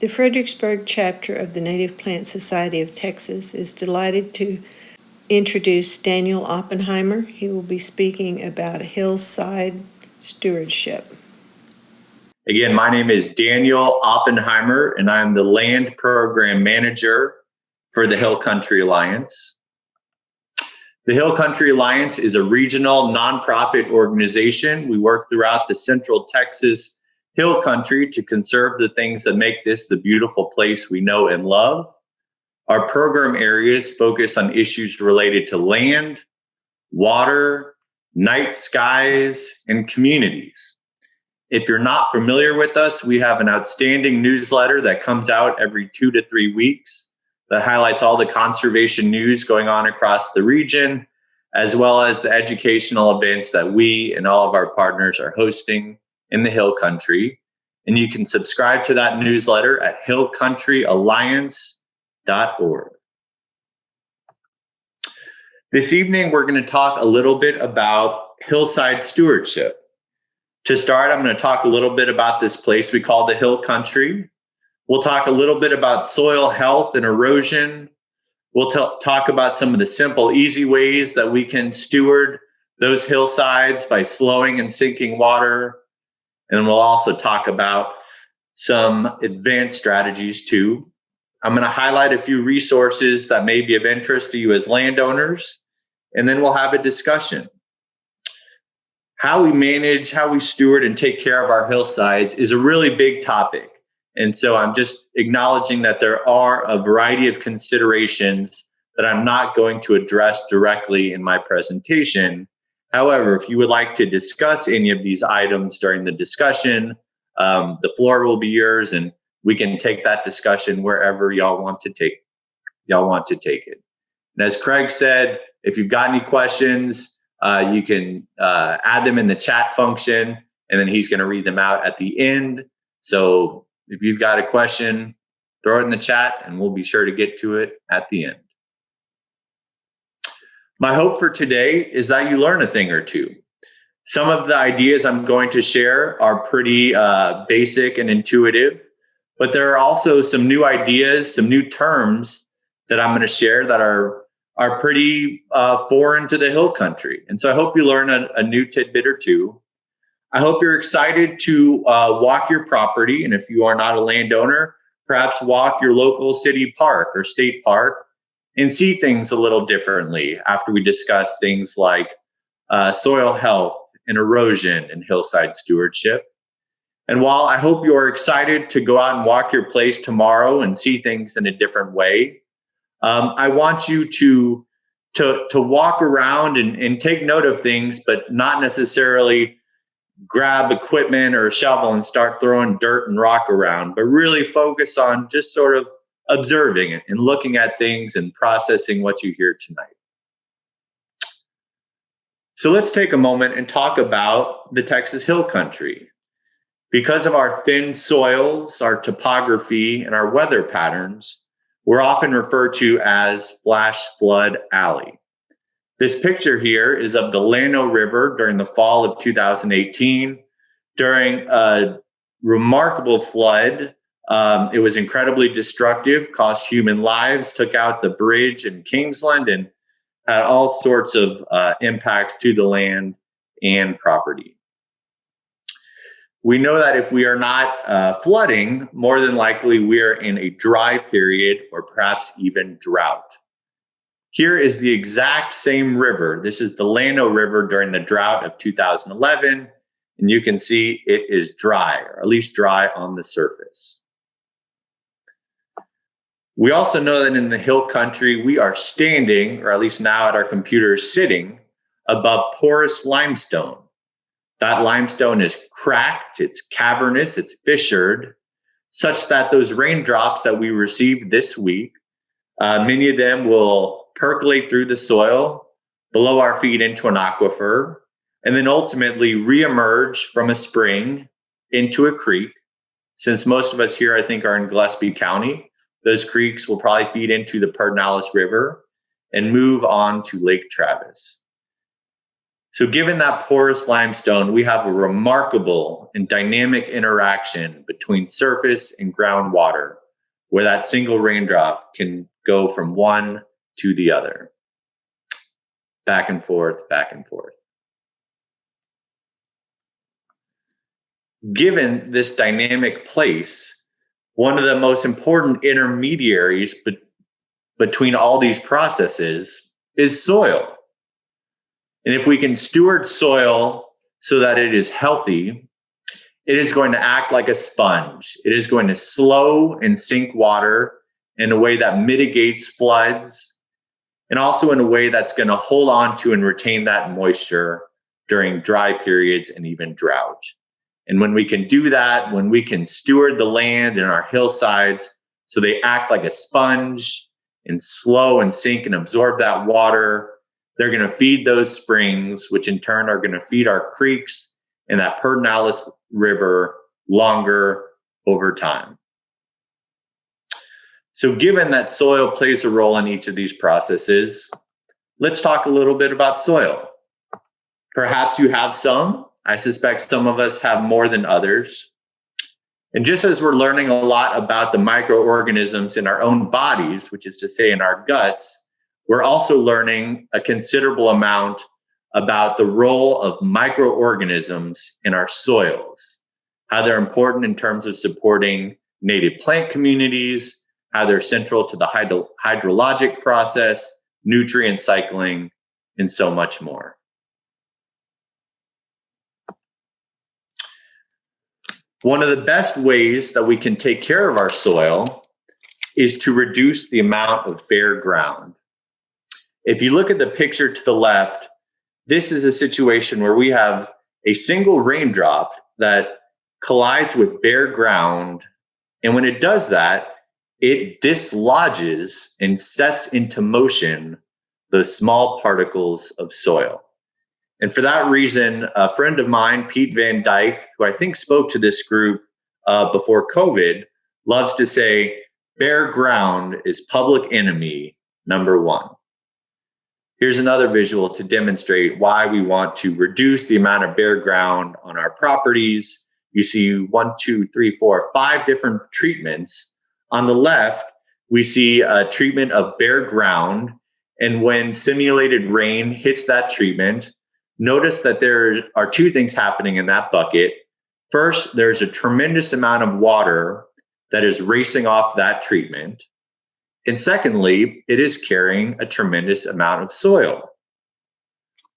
The Fredericksburg chapter of the Native Plant Society of Texas is delighted to introduce Daniel Oppenheimer. He will be speaking about Hillside Stewardship. Again, my name is Daniel Oppenheimer, and I'm the Land Program Manager for the Hill Country Alliance. The Hill Country Alliance is a regional nonprofit organization. We work throughout the Central Texas Hill Country to conserve the things that make this the beautiful place we know and love. Our program areas focus on issues related to land, water, night skies, and communities. If you're not familiar with us, we have an outstanding newsletter that comes out every 2 to 3 weeks that highlights all the conservation news going on across the region, as well as the educational events that we and all of our partners are hosting in the Hill Country. And you can subscribe to that newsletter at hillcountryalliance.org. This evening, we're going to talk a little bit about Hillside Stewardship. To start, I'm going to talk a little bit about this place we call the Hill Country. We'll talk a little bit about soil health and erosion. We'll talk about some of the simple, easy ways that we can steward those hillsides by slowing and sinking water. And we'll also talk about some advanced strategies too. I'm going to highlight a few resources that may be of interest to you as landowners, and then we'll have a discussion. How we manage, how we steward and take care of our hillsides is a really big topic. And so I'm just acknowledging that there are a variety of considerations that I'm not going to address directly in my presentation. However, if you would like to discuss any of these items during the discussion, the floor will be yours, and we can take that discussion wherever y'all want to take it. And as Craig said, if you've got any questions, you can add them in the chat function, and then he's going to read them out at the end. So if you've got a question, throw it in the chat, and we'll be sure to get to it at the end. My hope for today is that you learn a thing or two. Some of the ideas I'm going to share are pretty basic and intuitive, but there are also some new ideas, some new terms that I'm going to share that are pretty foreign to the Hill Country. And so I hope you learn a new tidbit or two. I hope you're excited to walk your property. And if you are not a landowner, perhaps walk your local city park or state park and see things a little differently after we discuss things like soil health and erosion and hillside stewardship. And while I hope you're excited to go out and walk your place tomorrow and see things in a different way, I want you to walk around and take note of things, but not necessarily grab equipment or a shovel and start throwing dirt and rock around, but really focus on just sort of observing it and looking at things and processing what you hear tonight. So let's take a moment and talk about the Texas Hill Country. Because of our thin soils, our topography, and our weather patterns, we're often referred to as flash flood alley. This picture here is of the Llano River during the fall of 2018. During a remarkable flood, it was incredibly destructive, cost human lives, took out the bridge in Kingsland, and had all sorts of impacts to the land and property. We know that if we are not flooding, more than likely we are in a dry period or perhaps even drought. Here is the exact same river. This is the Llano River during the drought of 2011, and you can see it is dry, or at least dry on the surface. We also know that in the Hill Country, we are standing, or at least now at our computers, sitting above porous limestone. That limestone is cracked, it's cavernous, it's fissured, such that those raindrops that we received this week, many of them will percolate through the soil below our feet into an aquifer, and then ultimately reemerge from a spring into a creek. Since most of us here, I think, are in Gillespie County, those creeks will probably feed into the Pedernales River and move on to Lake Travis. So given that porous limestone, we have a remarkable and dynamic interaction between surface and groundwater, where that single raindrop can go from one to the other. Back and forth, back and forth. Given this dynamic place, one of the most important intermediaries between all these processes is soil. And if we can steward soil so that it is healthy, it is going to act like a sponge. It is going to slow and sink water in a way that mitigates floods, and also in a way that's going to hold on to and retain that moisture during dry periods and even drought. And when we can do that, when we can steward the land and our hillsides so they act like a sponge and slow and sink and absorb that water, they're going to feed those springs, which in turn are going to feed our creeks and that Pedernales River longer over time. So given that soil plays a role in each of these processes, let's talk a little bit about soil. Perhaps you have some. I suspect some of us have more than others. And just as we're learning a lot about the microorganisms in our own bodies, which is to say in our guts, we're also learning a considerable amount about the role of microorganisms in our soils, how they're important in terms of supporting native plant communities, how they're central to the hydrologic process, nutrient cycling, and so much more. One of the best ways that we can take care of our soil is to reduce the amount of bare ground. If you look at the picture to the left, this is a situation where we have a single raindrop that collides with bare ground. And when it does that, it dislodges and sets into motion the small particles of soil. And for that reason, a friend of mine, Pete Van Dyke, who I think spoke to this group before COVID, loves to say, bare ground is public enemy number one. Here's another visual to demonstrate why we want to reduce the amount of bare ground on our properties. You see 1, 2, 3, 4, 5 different treatments. On the left, we see a treatment of bare ground. And when simulated rain hits that treatment, notice that there are two things happening in that bucket. First, there's a tremendous amount of water that is racing off that treatment. And secondly, it is carrying a tremendous amount of soil.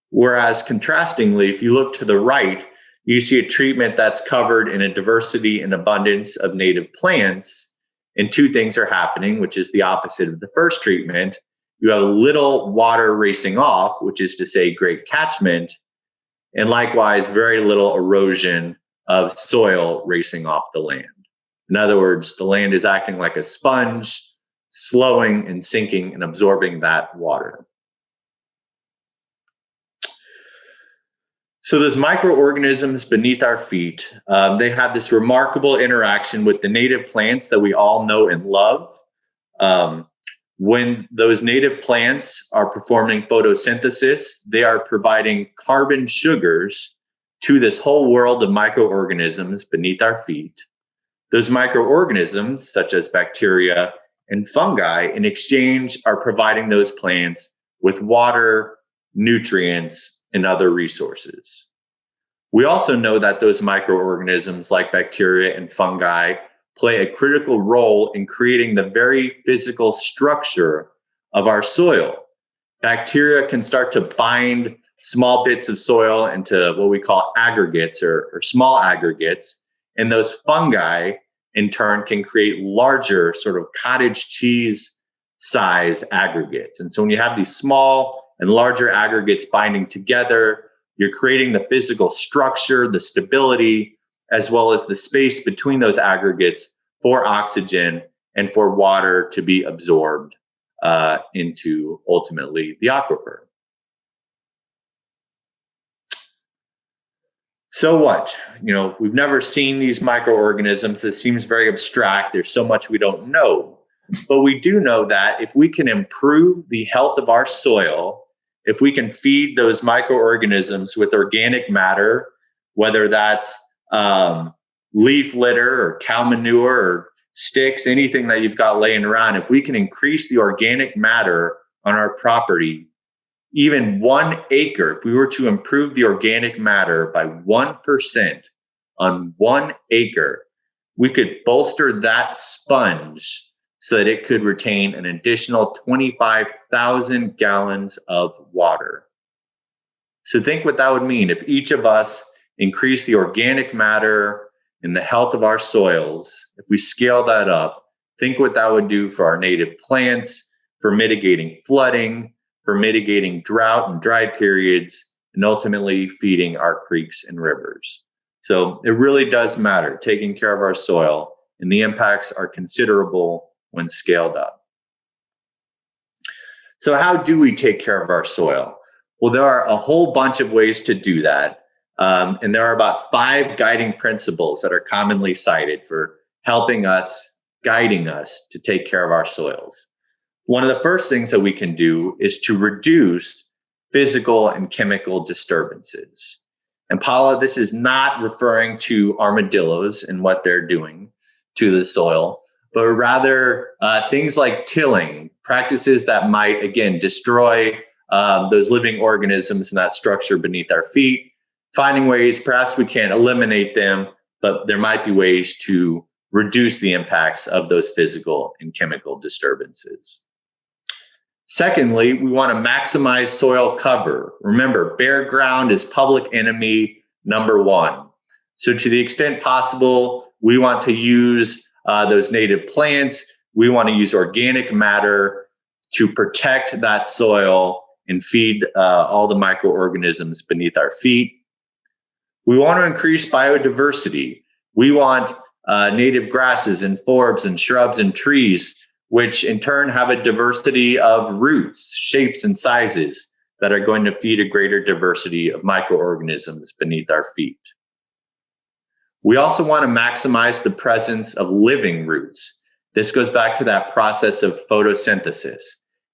Whereas contrastingly, if you look to the right, you see a treatment that's covered in a diversity and abundance of native plants. And two things are happening, which is the opposite of the first treatment. You have little water racing off, which is to say great catchment, and likewise very little erosion of soil racing off the land. In other words, the land is acting like a sponge, slowing and sinking and absorbing that water. So those microorganisms beneath our feet, they have this remarkable interaction with the native plants that we all know and love. When those native plants are performing photosynthesis, they are providing carbon sugars to this whole world of microorganisms beneath our feet. Those microorganisms, such as bacteria and fungi, in exchange are providing those plants with water, nutrients, and other resources. We also know that those microorganisms like bacteria and fungi play a critical role in creating the very physical structure of our soil. Bacteria can start to bind small bits of soil into what we call aggregates or small aggregates, and those fungi in turn can create larger sort of cottage cheese size aggregates. And so when you have these small and larger aggregates binding together, you're creating the physical structure, the stability, as well as the space between those aggregates for oxygen and for water to be absorbed into ultimately the aquifer. So what? We've never seen these microorganisms. This seems very abstract. There's so much we don't know. But we do know that if we can improve the health of our soil if we can feed those microorganisms with organic matter, whether that's leaf litter or cow manure or sticks, anything that you've got laying around, if we can increase the organic matter on our property, even 1 acre, if we were to improve the organic matter by 1% on 1 acre, we could bolster that sponge so that it could retain an additional 25,000 gallons of water. So think what that would mean if each of us increase the organic matter and the health of our soils. If we scale that up, think what that would do for our native plants, for mitigating flooding, for mitigating drought and dry periods, and ultimately feeding our creeks and rivers. So it really does matter, taking care of our soil, and the impacts are considerable when scaled up. So how do we take care of our soil? Well, there are a whole bunch of ways to do that. And there are about 5 guiding principles that are commonly cited for helping us, guiding us to take care of our soils. One of the first things that we can do is to reduce physical and chemical disturbances. And Paula, this is not referring to armadillos and what they're doing to the soil, but rather things like tilling, practices that might, again, destroy those living organisms and that structure beneath our feet, finding ways, perhaps we can't eliminate them, but there might be ways to reduce the impacts of those physical and chemical disturbances. Secondly, we want to maximize soil cover. Remember, bare ground is public enemy number 1. So to the extent possible, we want to use those native plants. We want to use organic matter to protect that soil and feed all the microorganisms beneath our feet. We want to increase biodiversity. We want native grasses and forbs and shrubs and trees, which in turn have a diversity of roots, shapes, and sizes that are going to feed a greater diversity of microorganisms beneath our feet. We also want to maximize the presence of living roots. This goes back to that process of photosynthesis.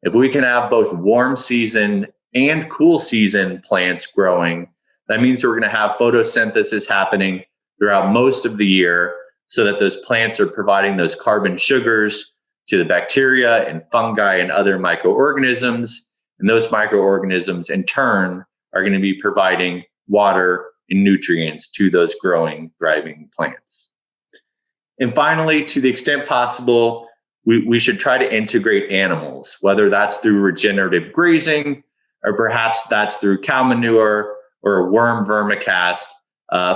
If we can have both warm season and cool season plants growing, that means we're going to have photosynthesis happening throughout most of the year so that those plants are providing those carbon sugars to the bacteria and fungi and other microorganisms. And those microorganisms in turn are going to be providing water and nutrients to those growing, thriving plants. And finally, to the extent possible, we should try to integrate animals, whether that's through regenerative grazing, or perhaps that's through cow manure or worm vermicast,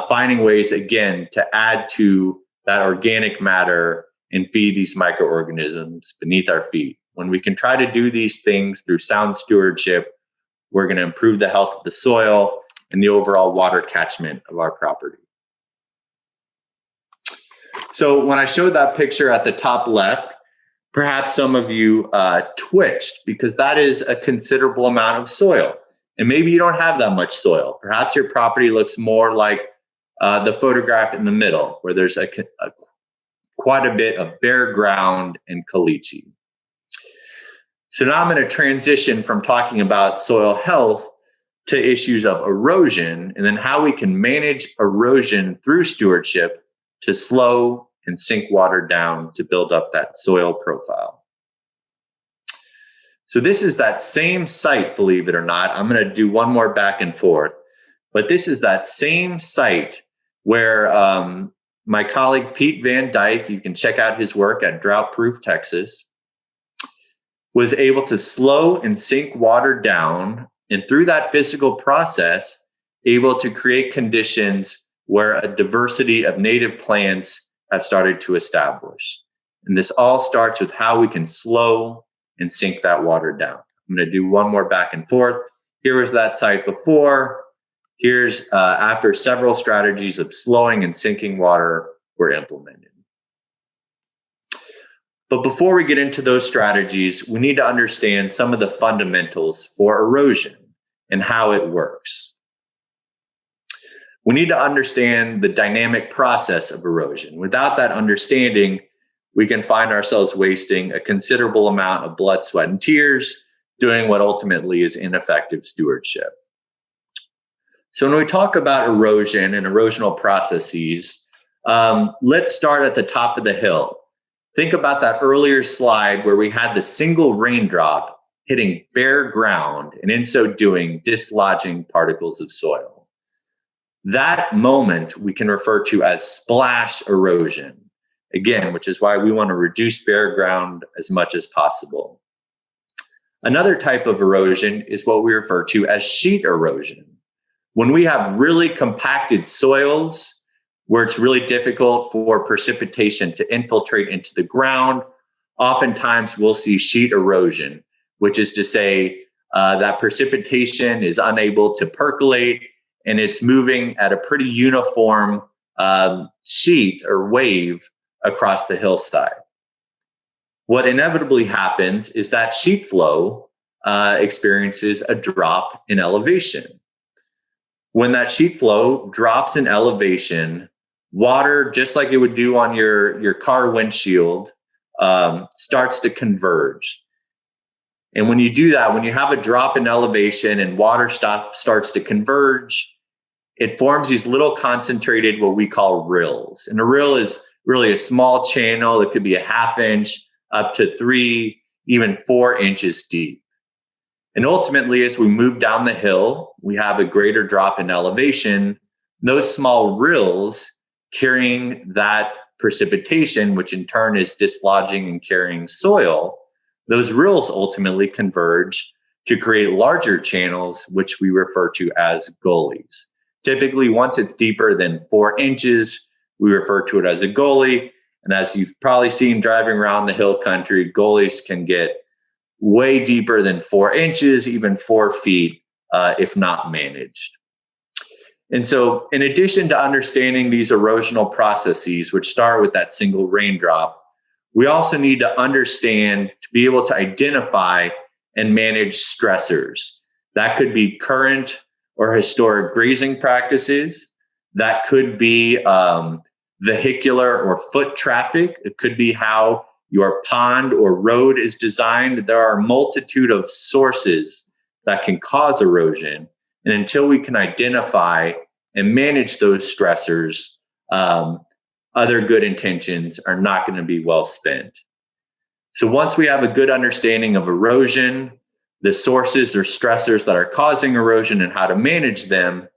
finding ways, again, to add to that organic matter and feed these microorganisms beneath our feet. When we can try to do these things through sound stewardship, we're going to improve the health of the soil and the overall water catchment of our property. So when I showed that picture at the top left, perhaps some of you twitched because that is a considerable amount of soil. And maybe you don't have that much soil. Perhaps your property looks more like the photograph in the middle, where there's quite a bit of bare ground and caliche. So now I'm going to transition from talking about soil health to issues of erosion, and then how we can manage erosion through stewardship to slow and sink water down to build up that soil profile. So this is that same site, believe it or not. I'm going to do one more back and forth, but this is that same site where my colleague Pete Van Dyke, you can check out his work at Drought Proof Texas, was able to slow and sink water down, and through that physical process, able to create conditions where a diversity of native plants have started to establish. And this all starts with how we can slow and sink that water down. I'm going to do one more back and forth. Here was that site before. Here's after several strategies of slowing and sinking water were implemented. But before we get into those strategies, we need to understand some of the fundamentals for erosion and how it works. We need to understand the dynamic process of erosion. Without that understanding, we can find ourselves wasting a considerable amount of blood, sweat, and tears doing what ultimately is ineffective stewardship. So when we talk about erosion and erosional processes, let's start at the top of the hill. Think about that earlier slide where we had the single raindrop hitting bare ground and in so doing dislodging particles of soil. That moment we can refer to as splash erosion, again, which is why we want to reduce bare ground as much as possible. Another type of erosion is what we refer to as sheet erosion. When we have really compacted soils where it's really difficult for precipitation to infiltrate into the ground, oftentimes we'll see sheet erosion, which is to say that precipitation is unable to percolate and it's moving at a pretty uniform sheet or wave across the hillside. What inevitably happens is that sheet flow experiences a drop in elevation. When that sheet flow drops in elevation, water, just like it would do on your car windshield, starts to converge. And when you do that, when you have a drop in elevation and water starts to converge, it forms these little concentrated, what we call rills. And a rill is really a small channel that could be a half inch up to 3, even 4 inches deep. And ultimately, as we move down the hill, we have a greater drop in elevation. Those small rills carrying that precipitation, which in turn is dislodging and carrying soil, those rills ultimately converge to create larger channels, which we refer to as gullies. Typically, once it's deeper than 4 inches, we refer to it as a gully. And as you've probably seen driving around the hill country, gullies can get way deeper than 4 inches, even 4 feet, if not managed. And so in addition to understanding these erosional processes, which start with that single raindrop, we also need to understand to be able to identify and manage stressors. That could be current or historic grazing practices. That could be vehicular or foot traffic. It could be how your pond or road is designed. There are a multitude of sources that can cause erosion. And until we can identify and manage those stressors, other good intentions are not going to be well spent. So once we have a good understanding of erosion, the sources or stressors that are causing erosion and how to manage them,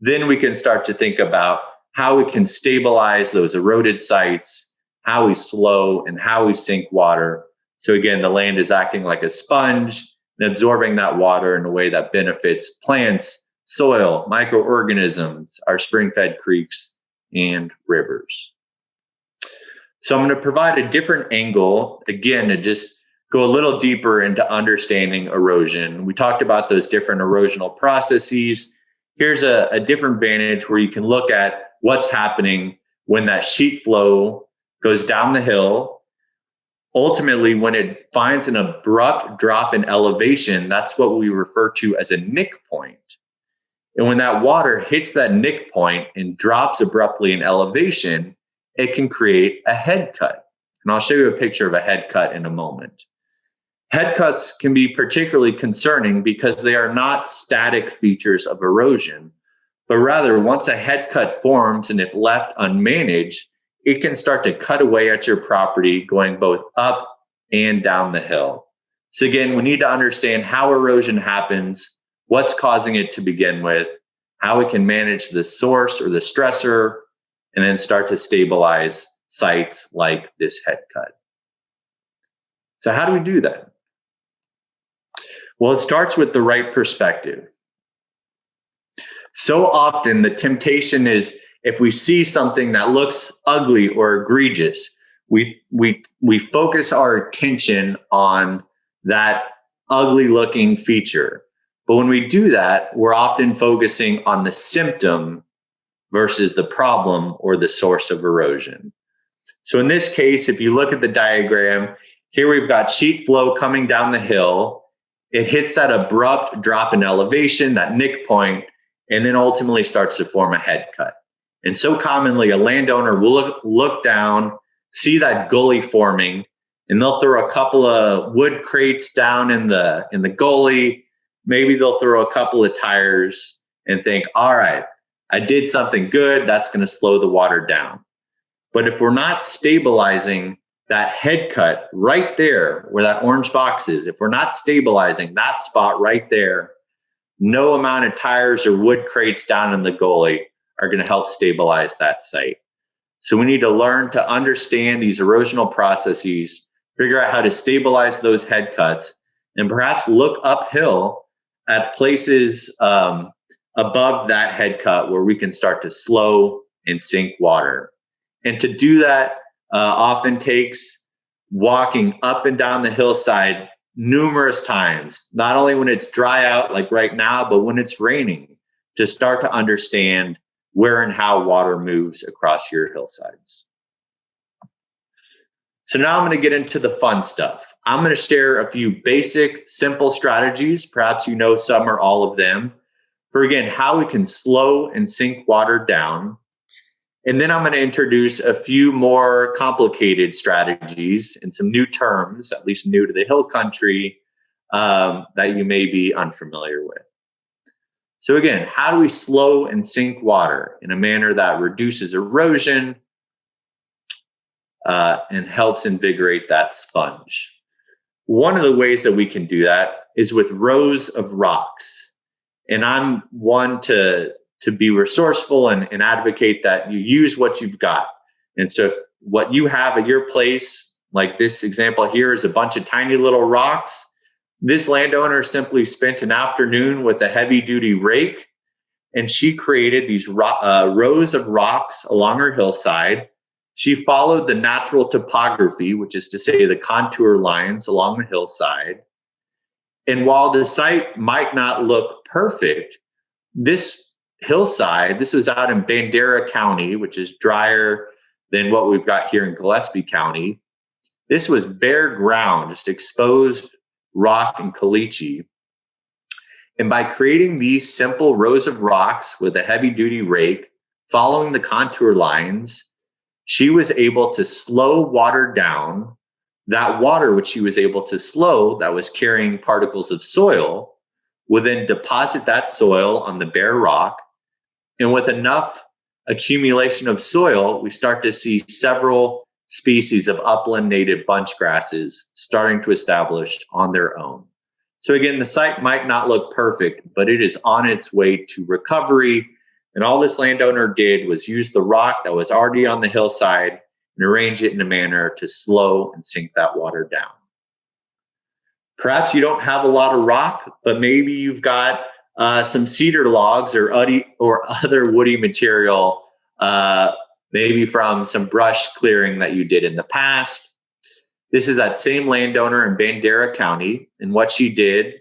then we can start to think about how we can stabilize those eroded sites, how we slow and how we sink water. So again, the land is acting like a sponge and absorbing that water in a way that benefits plants, soil, microorganisms, our spring-fed creeks, and rivers. So I'm going to provide a different angle, again, to just go a little deeper into understanding erosion. We talked about those different erosional processes. Here's a different vantage where you can look at what's happening when that sheet flow goes down the hill. Ultimately, when it finds an abrupt drop in elevation, that's what we refer to as a nick point. And when that water hits that nick point and drops abruptly in elevation, it can create a head cut. And I'll show you a picture of a head cut in a moment. Head cuts can be particularly concerning because they are not static features of erosion, but rather once a head cut forms and if left unmanaged, it can start to cut away at your property going both up and down the hill. So again, we need to understand how erosion happens, what's causing it to begin with, how we can manage the source or the stressor, and then start to stabilize sites like this head cut. So how do we do that? Well, it starts with the right perspective. So often the temptation is if we see something that looks ugly or egregious, we focus our attention on that ugly looking feature. But when we do that, we're often focusing on the symptom versus the problem or the source of erosion. So in this case, if you look at the diagram, here we've got sheet flow coming down the hill. It hits that abrupt drop in elevation, that nick point, and then ultimately starts to form a head cut. And so commonly a landowner will look down, see that gully forming, and they'll throw a couple of wood crates down in the gully. Maybe they'll throw a couple of tires and think, all right, I did something good. That's going to slow the water down. But if we're not stabilizing that head cut right there where that orange box is, if we're not stabilizing that spot right there, no amount of tires or wood crates down in the gully are going to help stabilize that site. So we need to learn to understand these erosional processes, figure out how to stabilize those head cuts, and perhaps look uphill at places above that head cut where we can start to slow and sink water. And to do that often takes walking up and down the hillside numerous times, not only when it's dry out like right now, but when it's raining, to start to understand where and how water moves across your hillsides. So now I'm going to get into the fun stuff. I'm going to share a few basic, simple strategies, perhaps you know some or all of them, for again, how we can slow and sink water down. And then I'm going to introduce a few more complicated strategies and some new terms, at least new to the hill country, that you may be unfamiliar with. So again, how do we slow and sink water in a manner that reduces erosion and helps invigorate that sponge? One of the ways that we can do that is with rows of rocks. And I'm one to be resourceful and advocate that you use what you've got. And so if what you have at your place, like this example here, is a bunch of tiny little rocks, this landowner simply spent an afternoon with a heavy duty rake, and she created these rows of rocks along her hillside. She followed the natural topography, which is to say the contour lines along the hillside. And while the site might not look perfect, this hillside, this was out in Bandera County, which is drier than what we've got here in Gillespie County. This was bare ground, just exposed rock and caliche. And by creating these simple rows of rocks with a heavy duty rake, following the contour lines, she was able to slow water down. That water, which she was able to slow, that was carrying particles of soil, would then deposit that soil on the bare rock. And with enough accumulation of soil, we start to see several species of upland native bunch grasses starting to establish on their own. So again, the site might not look perfect, but it is on its way to recovery. And all this landowner did was use the rock that was already on the hillside and arrange it in a manner to slow and sink that water down. Perhaps you don't have a lot of rock, but maybe you've got some cedar logs or other woody material, maybe from some brush clearing that you did in the past. This is that same landowner in Bandera County. And what she did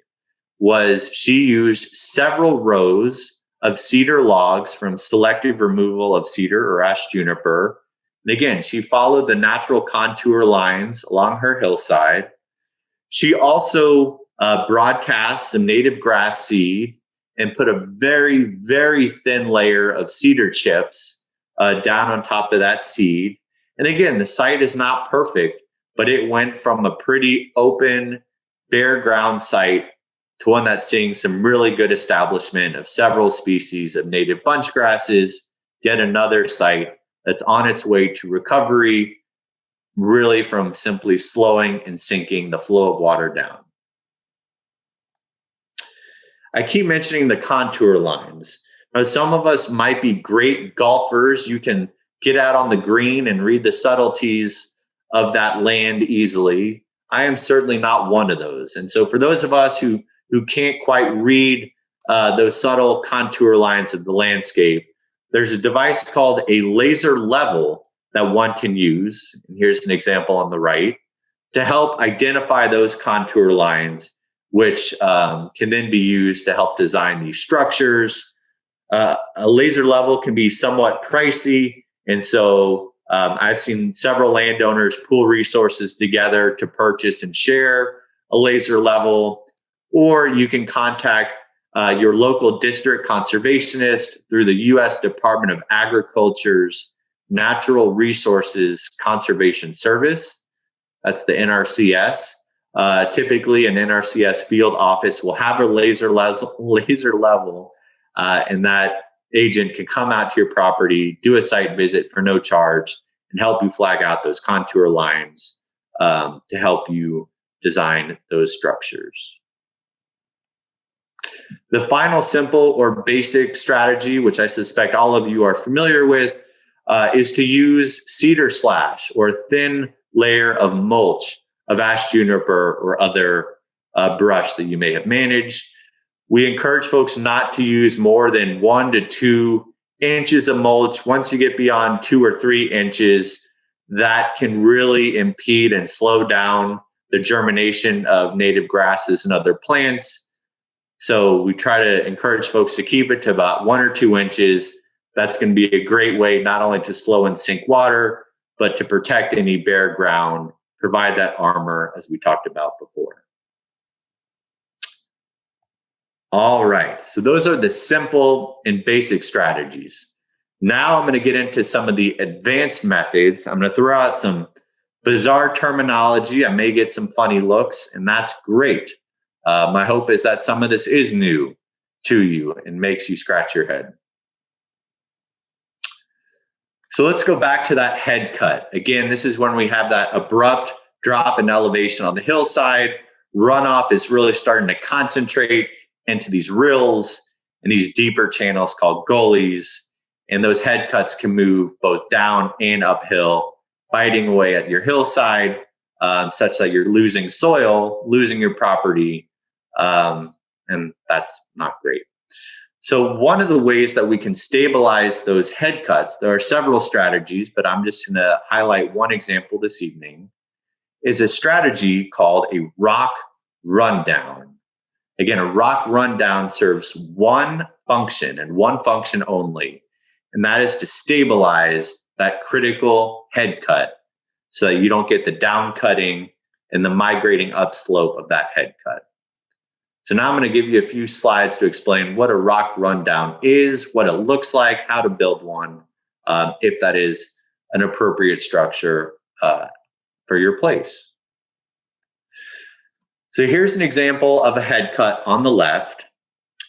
was she used several rows of cedar logs from selective removal of cedar or ash juniper. And again, she followed the natural contour lines along her hillside. She also broadcast some native grass seed and put a very, very thin layer of cedar chips down on top of that seed. And again, the site is not perfect, but it went from a pretty open, bare ground site to one that's seeing some really good establishment of several species of native bunch grasses, yet another site that's on its way to recovery, really from simply slowing and sinking the flow of water down. I keep mentioning the contour lines. Now, some of us might be great golfers. You can get out on the green and read the subtleties of that land easily. I am certainly not one of those. And so for those of us who can't quite read those subtle contour lines of the landscape, there's a device called a laser level that one can use. And here's an example on the right to help identify those contour lines, which can then be used to help design these structures. A laser level can be somewhat pricey. And so I've seen several landowners pool resources together to purchase and share a laser level, or you can contact your local district conservationist through the U.S. Department of Agriculture's Natural Resources Conservation Service. That's the NRCS. Typically, an NRCS field office will have a laser level, and that agent can come out to your property, do a site visit for no charge, and help you flag out those contour lines to help you design those structures. The final simple or basic strategy, which I suspect all of you are familiar with, is to use cedar slash or thin layer of mulch of ash juniper or other brush that you may have managed. We encourage folks not to use more than 1 to 2 inches of mulch. Once you get beyond 2 or 3 inches, that can really impede and slow down the germination of native grasses and other plants. So we try to encourage folks to keep it to about 1 or 2 inches. That's going to be a great way not only to slow and sink water, but to protect any bare ground, provide that armor as we talked about before. All right, so those are the simple and basic strategies. Now I'm going to get into some of the advanced methods. I'm going to throw out some bizarre terminology. I may get some funny looks, and that's great. My hope is that some of this is new to you and makes you scratch your head. So let's go back to that head cut. Again, this is when we have that abrupt drop in elevation on the hillside. Runoff is really starting to concentrate into these rills and these deeper channels called gullies. And those head cuts can move both down and uphill, biting away at your hillside, such that you're losing soil, losing your property, and that's not great. So one of the ways that we can stabilize those head cuts, there are several strategies, but I'm just going to highlight one example this evening, is a strategy called a rock rundown. Again, a rock rundown serves one function and one function only, and that is to stabilize that critical head cut so that you don't get the down cutting and the migrating upslope of that head cut. So now I'm going to give you a few slides to explain what a rock rundown is, what it looks like, how to build one, if that is an appropriate structure for your place. So here's an example of a head cut on the left.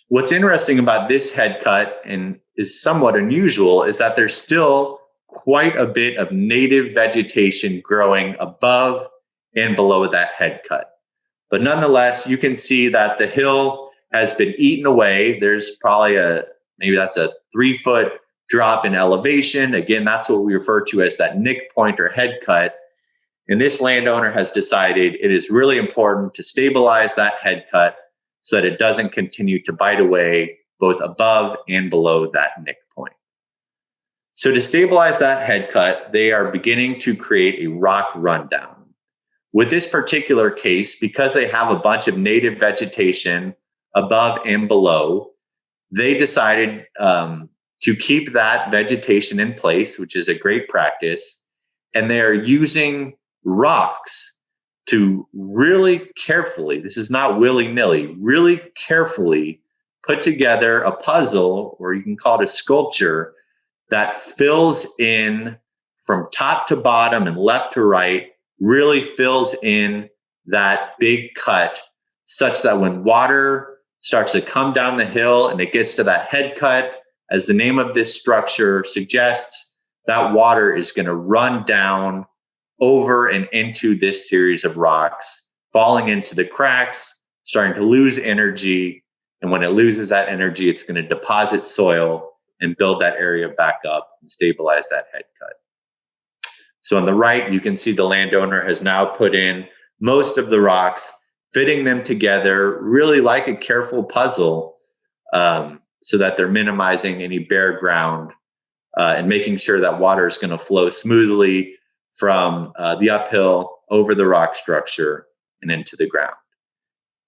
What's interesting about this head cut, and is somewhat unusual, is that there's still quite a bit of native vegetation growing above and below that head cut. But nonetheless, you can see that the hill has been eaten away. There's probably maybe that's a 3-foot drop in elevation. Again, that's what we refer to as that nick point or head cut. And this landowner has decided it is really important to stabilize that head cut so that it doesn't continue to bite away both above and below that nick point. So to stabilize that head cut, they are beginning to create a rock rundown. With this particular case, because they have a bunch of native vegetation above and below, they decided to keep that vegetation in place, which is a great practice. And they're using rocks to really carefully, this is not willy-nilly, really carefully put together a puzzle, or you can call it a sculpture, that fills in from top to bottom and left to right, really fills in that big cut such that when water starts to come down the hill and it gets to that head cut, as the name of this structure suggests, that water is going to run down over and into this series of rocks, falling into the cracks, starting to lose energy. And when it loses that energy, it's going to deposit soil and build that area back up and stabilize that head cut. So on the right, you can see the landowner has now put in most of the rocks, fitting them together really like a careful puzzle, so that they're minimizing any bare ground and making sure that water is going to flow smoothly from the uphill over the rock structure and into the ground.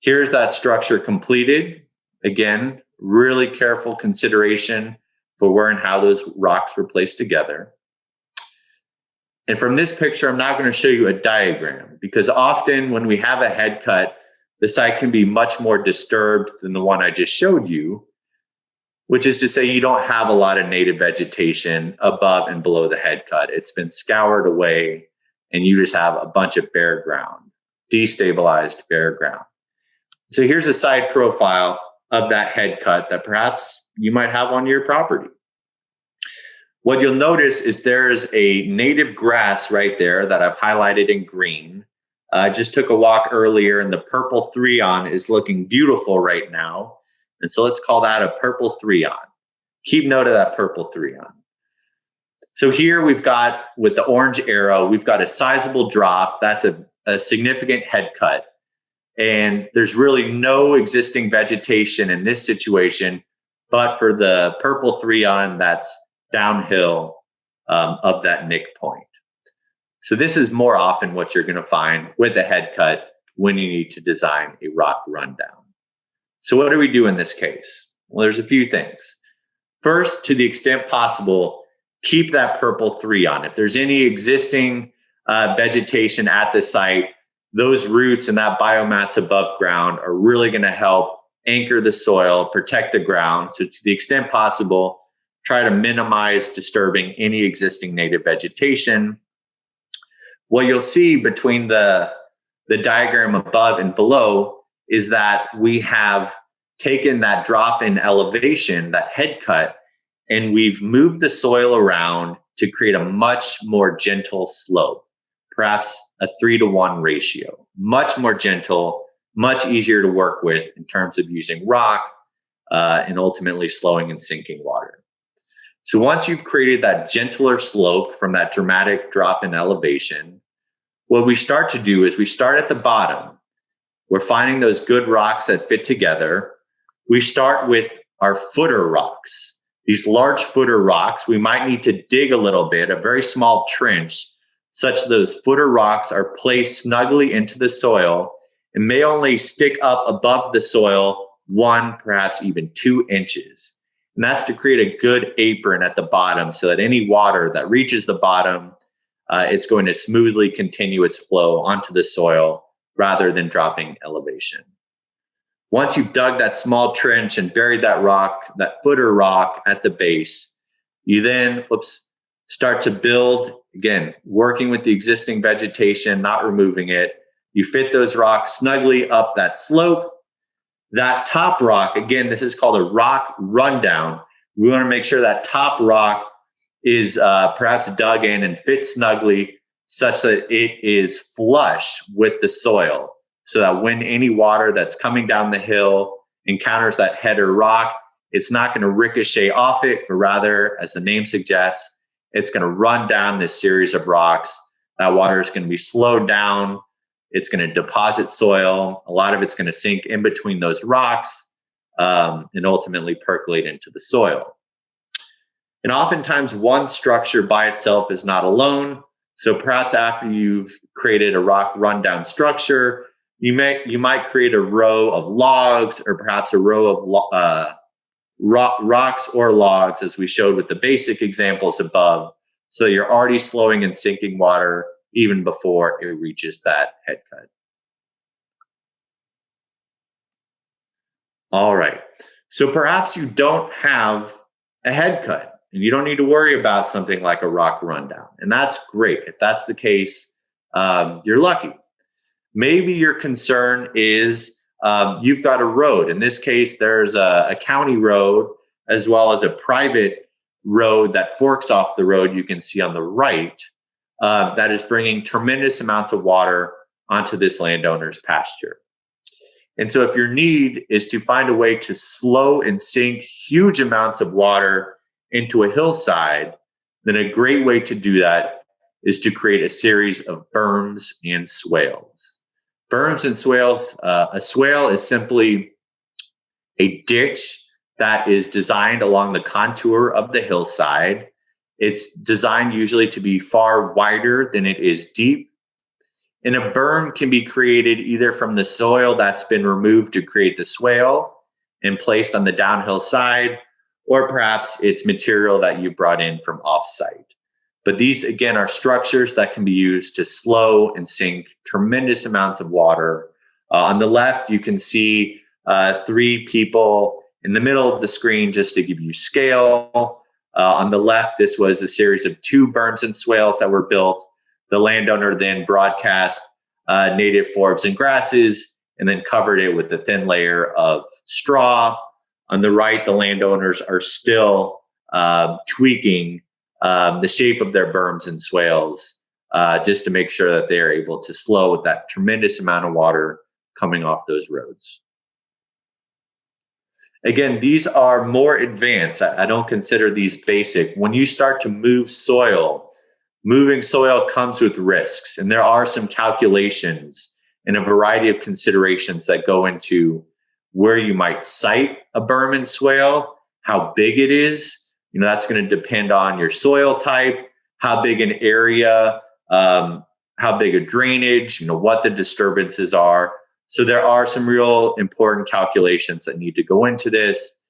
Here's that structure completed. Again, really careful consideration for where and how those rocks were placed together. And from this picture, I'm now going to show you a diagram, because often when we have a head cut, the site can be much more disturbed than the one I just showed you, which is to say you don't have a lot of native vegetation above and below the head cut. It's been scoured away. and you just have a bunch of bare ground, destabilized bare ground. So here's a side profile of that head cut that perhaps you might have on your property. What you'll notice is there's a native grass right there that I've highlighted in green. I just took a walk earlier, and the purple 3-on is looking beautiful right now. And so let's call that a purple 3-on. Keep note of that purple 3-on. So here we've got, with the orange arrow, we've got a sizable drop. That's a significant head cut. And there's really no existing vegetation in this situation, but for the purple 3-on that's downhill of that nick point. So this is more often what you're going to find with a head cut when you need to design a rock rundown. So what do we do in this case? Well, there's a few things. First, to the extent possible, keep that purple 3-on. If there's any existing vegetation at the site, those roots and that biomass above ground are really going to help anchor the soil, protect the ground. So to the extent possible, try to minimize disturbing any existing native vegetation. What you'll see between the diagram above and below is that we have taken that drop in elevation, that head cut, and we've moved the soil around to create a much more gentle slope, perhaps a 3-to-1 ratio, much more gentle, much easier to work with in terms of using rock and ultimately slowing and sinking water. So once you've created that gentler slope from that dramatic drop in elevation, what we start to do is we start at the bottom. We're finding those good rocks that fit together. We start with our footer rocks. These large footer rocks, we might need to dig a little bit, a very small trench, such that those footer rocks are placed snugly into the soil and may only stick up above the soil 1, perhaps even 2 inches. And that's to create a good apron at the bottom so that any water that reaches the bottom, it's going to smoothly continue its flow onto the soil rather than dropping elevation. Once you've dug that small trench and buried that rock, that footer rock at the base, you then start to build, again, working with the existing vegetation, not removing it. You fit those rocks snugly up that slope. That top rock, again, this is called a rock rundown. We want to make sure that top rock is perhaps dug in and fits snugly such that it is flush with the soil, so that when any water that's coming down the hill encounters that header rock, it's not going to ricochet off it, but rather, as the name suggests, it's going to run down this series of rocks. That water is going to be slowed down. It's going to deposit soil. A lot of it's going to sink in between those rocks and ultimately percolate into the soil. And oftentimes one structure by itself is not alone. So perhaps after you've created a rock rundown structure, you might create a row of logs, or perhaps a row of rocks or logs, as we showed with the basic examples above. So you're already slowing and sinking water even before it reaches that head cut. All right. So perhaps you don't have a head cut and you don't need to worry about something like a rock rundown. And that's great. If that's the case, you're lucky. Maybe your concern is you've got a road. In this case, there's a county road as well as a private road that forks off the road you can see on the right that is bringing tremendous amounts of water onto this landowner's pasture. And so if your need is to find a way to slow and sink huge amounts of water into a hillside, then a great way to do that is to create a series of berms and swales. Berms and swales, a swale is simply a ditch that is designed along the contour of the hillside. It's designed usually to be far wider than it is deep. And a berm can be created either from the soil that's been removed to create the swale and placed on the downhill side, or perhaps it's material that you brought in from offsite. But these, again, are structures that can be used to slow and sink tremendous amounts of water. On the left, you can see 3 people in the middle of the screen, just to give you scale. On the left, this was a series of 2 berms and swales that were built The landowner then broadcast native forbs and grasses and then covered it with a thin layer of straw. On the right, the landowners are still tweaking the shape of their berms and swales just to make sure that they are able to slow with that tremendous amount of water coming off those roads. Again, these are more advanced. I don't consider these basic. When you start to move soil, moving soil comes with risks, and there are some calculations and a variety of considerations that go into where you might site a berm and swale, how big it is. That's going to depend on your soil type, how big an area, how big a drainage, what the disturbances are. So there are some real important calculations that need to go into this.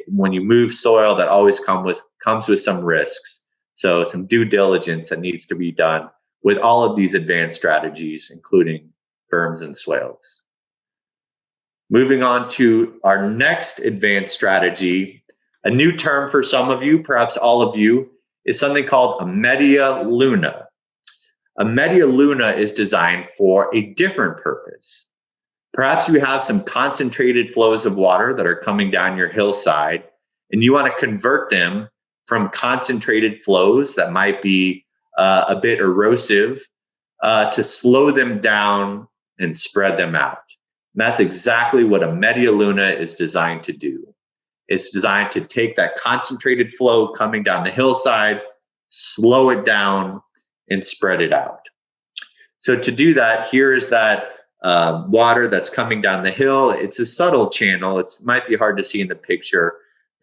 When you move soil, that always comes with some risks. So some due diligence that needs to be done with all of these advanced strategies, including berms and swales. Moving on to our next advanced strategy, a new term for some of you, perhaps all of you, is something called a media luna. A media luna is designed for a different purpose. Perhaps you have some concentrated flows of water that are coming down your hillside, and you want to convert them from concentrated flows that might be a bit erosive to slow them down and spread them out. And that's exactly what a media luna is designed to do. It's designed to take that concentrated flow coming down the hillside, slow it down, and spread it out. So to do that, here is that water that's coming down the hill. It's a subtle channel. It might be hard to see in the picture,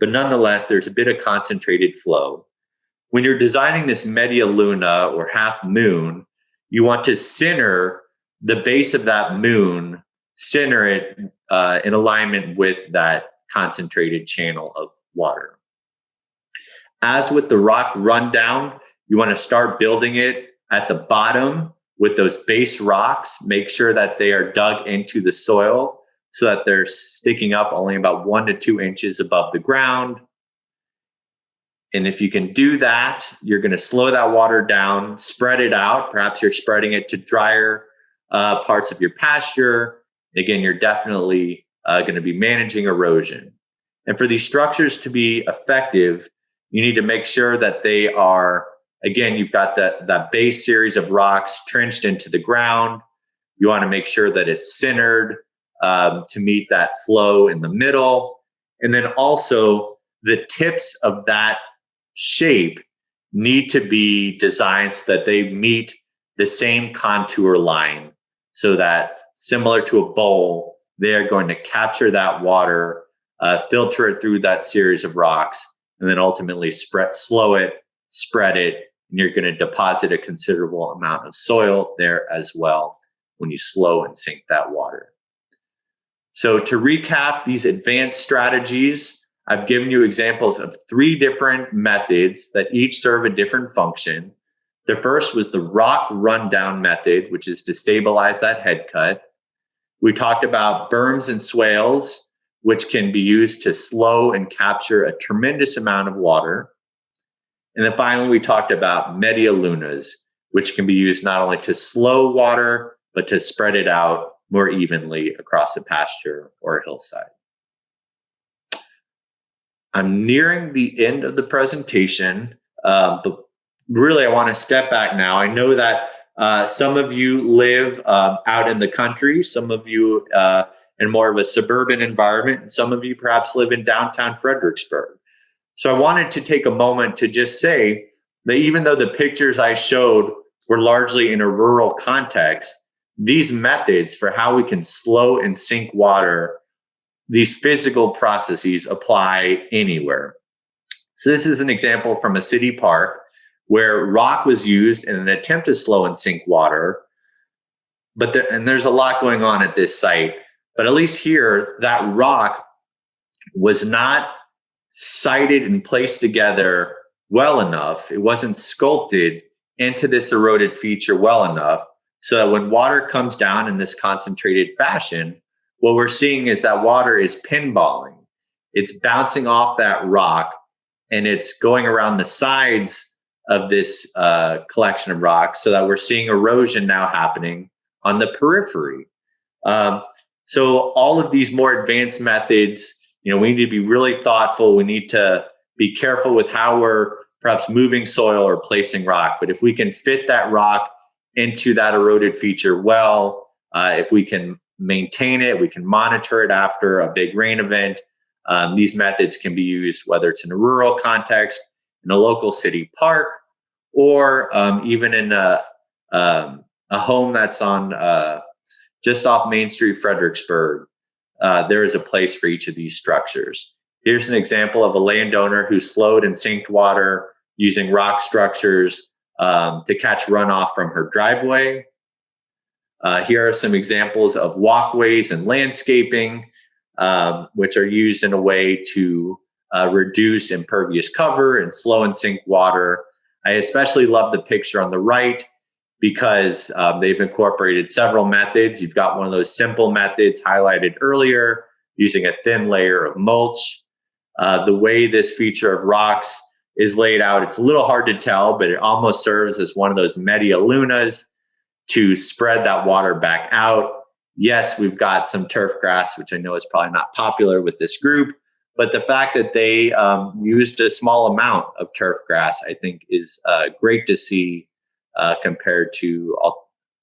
but nonetheless, there's a bit of concentrated flow. When you're designing this media luna or half moon, you want to center the base of that moon, center it in alignment with that concentrated channel of water. As with the rock rundown, you want to start building it at the bottom with those base rocks. Make sure that they are dug into the soil so that they're sticking up only about 1 to 2 inches above the ground. And if you can do that, you're going to slow that water down, spread it out. Perhaps you're spreading it to drier parts of your pasture. Again, you're definitely going to be managing erosion. And for these structures to be effective, you need to make sure that they are, again, you've got that base series of rocks trenched into the ground. You want to make sure that it's centered to meet that flow in the middle. And then also the tips of that shape need to be designed so that they meet the same contour line, so that similar to a bowl, they're going to capture that water, filter it through that series of rocks, and then ultimately slow it, spread it, and you're going to deposit a considerable amount of soil there as well when you slow and sink that water. So to recap these advanced strategies, I've given you examples of 3 different methods that each serve a different function. The first was the rock rundown method, which is to stabilize that head cut. We talked about berms and swales, which can be used to slow and capture a tremendous amount of water. And then finally, we talked about media lunas, which can be used not only to slow water, but to spread it out more evenly across a pasture or a hillside. I'm nearing the end of the presentation, but really I want to step back now. I know that some of you live out in the country, some of you in more of a suburban environment, and some of you perhaps live in downtown Fredericksburg. So I wanted to take a moment to just say that even though the pictures I showed were largely in a rural context, these methods for how we can slow and sink water, these physical processes apply anywhere. So this is an example from a city park where rock was used in an attempt to slow and sink water. And there's a lot going on at this site, but at least here, that rock was not sited and placed together well enough. It wasn't sculpted into this eroded feature well enough so that when water comes down in this concentrated fashion, what we're seeing is that water is pinballing. It's bouncing off that rock and it's going around the sides of this collection of rocks, so that we're seeing erosion now happening on the periphery. So all of these more advanced methods, we need to be really thoughtful. We need to be careful with how we're perhaps moving soil or placing rock. But if we can fit that rock into that eroded feature well, if we can maintain it, we can monitor it after a big rain event. These methods can be used whether it's in a rural context, in a local city park, or even in a home that's on just off Main Street, Fredericksburg. There is a place for each of these structures. Here's an example of a landowner who slowed and sinked water using rock structures to catch runoff from her driveway. Here are some examples of walkways and landscaping, which are used in a way to reduce impervious cover and slow and sink water. I especially love the picture on the right because they've incorporated several methods. You've got one of those simple methods highlighted earlier, using a thin layer of mulch. The way this feature of rocks is laid out, it's a little hard to tell, but it almost serves as one of those media lunas to spread that water back out. Yes, we've got some turf grass, which I know is probably not popular with this group, but the fact that they used a small amount of turf grass, I think, is great to see compared to,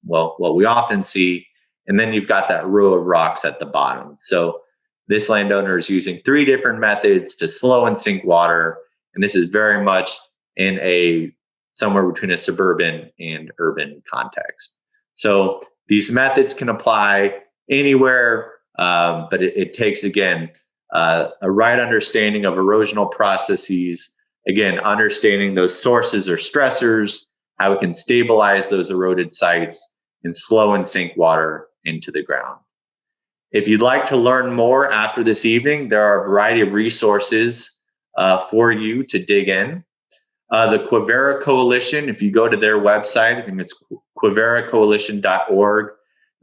what we often see. And then you've got that row of rocks at the bottom. So this landowner is using 3 different methods to slow and sink water. And this is very much in somewhere between a suburban and urban context. So these methods can apply anywhere, but it takes, again, a right understanding of erosional processes, again, understanding those sources or stressors, how we can stabilize those eroded sites and slow and sink water into the ground. If you'd like to learn more after this evening, there are a variety of resources for you to dig in. The Quivira Coalition, if you go to their website, I think it's quiviracoalition.org,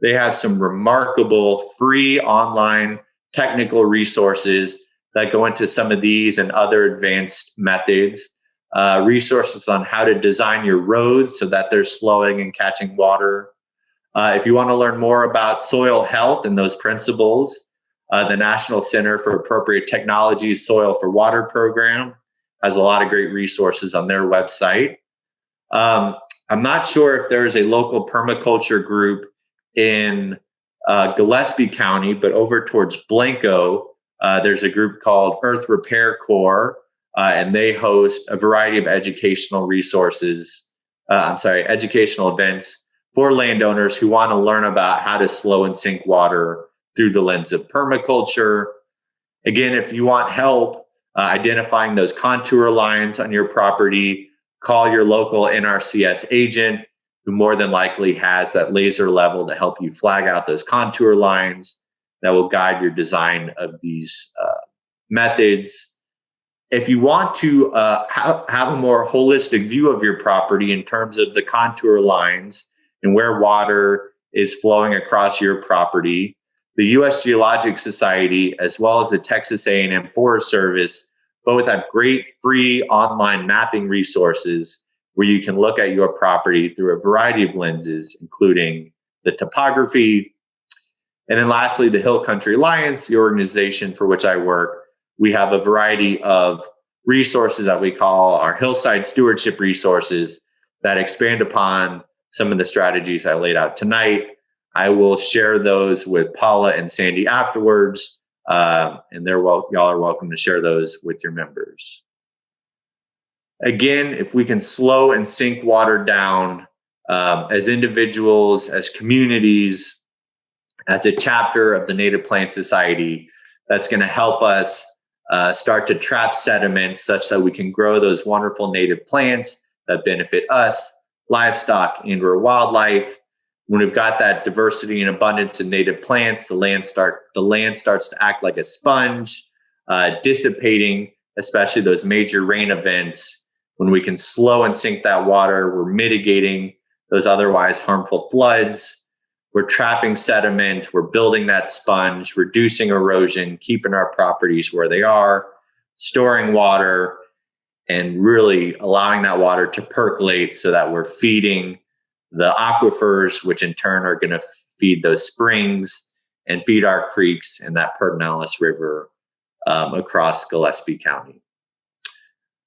they have some remarkable free online technical resources that go into some of these and other advanced methods. Resources on how to design your roads so that they're slowing and catching water. If you want to learn more about soil health and those principles, the National Center for Appropriate Technologies Soil for Water program has a lot of great resources on their website. I'm not sure if there's a local permaculture group in Gillespie County, but over towards Blanco, there's a group called Earth Repair Corps, and they host a variety of educational events for landowners who want to learn about how to slow and sink water through the lens of permaculture. Again, if you want help identifying those contour lines on your property, call your local NRCS agent, who more than likely has that laser level to help you flag out those contour lines that will guide your design of these methods. If you want to have a more holistic view of your property in terms of the contour lines and where water is flowing across your property, the U.S. Geologic Society, as well as the Texas A&M Forest Service, both have great free online mapping resources where you can look at your property through a variety of lenses, including the topography. And then lastly, the Hill Country Alliance, the organization for which I work, we have a variety of resources that we call our Hillside Stewardship resources that expand upon some of the strategies I laid out tonight. I will share those with Paula and Sandy afterwards, and y'all are welcome to share those with your members. Again, if we can slow and sink water down as individuals, as communities, as a chapter of the Native Plant Society, that's going to help us start to trap sediment such that we can grow those wonderful native plants that benefit us, livestock, and/or wildlife. When we've got that diversity and abundance in native plants, the land starts to act like a sponge, dissipating, especially those major rain events. When we can slow and sink that water, we're mitigating those otherwise harmful floods. We're trapping sediment, we're building that sponge, reducing erosion, keeping our properties where they are, storing water. and really allowing that water to percolate so that we're feeding the aquifers, which in turn are going to feed those springs and feed our creeks and that Pedernales River across Gillespie County.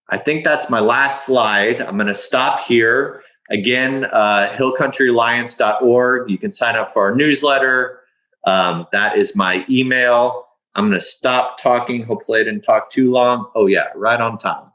I think that's my last slide. I'm going to stop here. Again, hillcountryalliance.org. You can sign up for our newsletter. That is my email. I'm going to stop talking. Hopefully I didn't talk too long. Oh yeah, right on time.